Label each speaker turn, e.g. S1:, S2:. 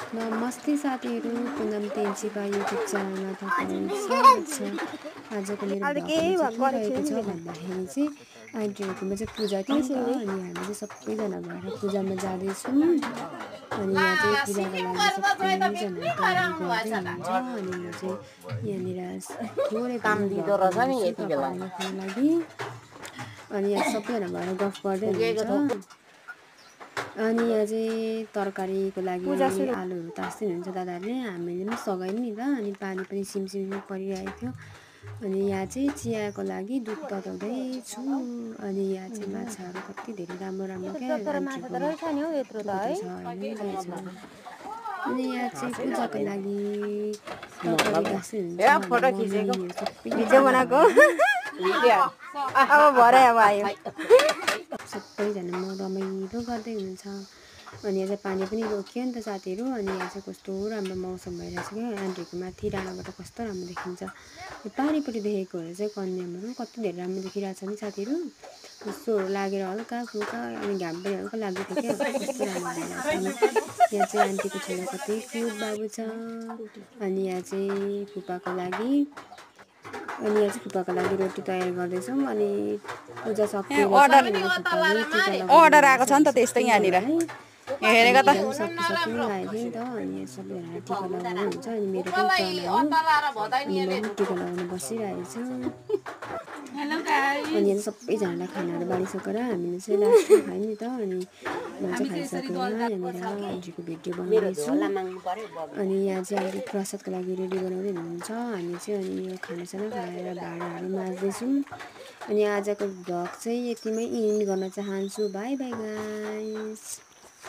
S1: नमस्ते साथीहरू, पुनम तेन्सीका युट्युब च्यानलमा तपाईँलाई स्वागत छ। आजको मेरो भ्लगमा के रहेको छ भन्दाखेरि चाहिँ आन्टीहरूकोमा चाहिँ पूजा थियो नि त, अनि हामी चाहिँ सबैजना भएर पूजामा जाँदैछौँ। अनि यहाँ चाहिँ पूजाको लागि सबैजना तयारी गर्दै हुनुहुन्छ। अनि म चाहिँ यहाँनिर थोरै काम दिँदो रहेछ नि यति बेला लागि। अनि यहाँ सबैजना भएर गफ गर्दै हुनुहुन्छ। अनि यहाँ चाहिँ तरकारीको लागि आलुहरू तास्दै हुनुहुन्छ दादाहरूले, हामीले पनि सघायौँ नि त। अनि पानी पनि सिमसिम परिरहेको थियो। अनि यहाँ चाहिँ चियाको लागि दुध तताउँदैछु। अनि यहाँ चाहिँ माछाहरू कति धेरै राम्रो राम्रो क्या अनि यहाँ चाहिँ पूजाको लागि तरकारी तास्दै सबैजना म रमाइलो गर्दै हुनुहुन्छ। अनि यहाँ चाहिँ पानी पनि रोकियो नि त साथीहरू। अनि यहाँ चाहिँ कस्तो राम्रो मौसम भइरहेछ क्या, आन्टीहरूको माथि डाँडाबाट कस्तो राम्रो देखिन्छ। यो पारिपट्टि देखेकोहरू चाहिँ कन्यामहरू कति धेरै राम्रो देखिरहेछ नि साथीहरू। यस्तोहरू लागेर हल्का फुल्का अनि घाम पनि हल्का लाग्दै थियो क्या, कस्तो राम्रो भइरहेछ। यहाँ चाहिँ आन्टीको छोरा कति क्युट बाबु छ। अनि यहाँ चाहिँ फुपाको लागि रोटी तयार गर्दैछौँ। अनि पूजा सकिएर
S2: अर्डर आएको छ नि त, त्यस्तै यहाँनिर हेरेको त।
S1: सकिनु लागेको थियो नि त। अनि सबैजना टिका लगाउनु हुन्छ। अनि मेरो पनि अनि म टिका लगाउनु बसिरहेको छु। अनि सबैजनालाई खानाहरू बाँडिसकेर हामीले चाहिँ लास्टमा खायौँ नि त। अनि म चाहिँ खाइसकेर यहाँनिर आन्टीको भिडियो बनाउँदैछु। अनि यहाँ चाहिँ आन्टी प्रसादको लागि रेडी बनाउँदै हुनुहुन्छ। हामी चाहिँ अनि यो खानासाना खाएर भाँडाहरू माझ्दैछौँ। अनि आजको भ्लग चाहिँ यतिमै इन्ड गर्न चाहन्छु। By by guys.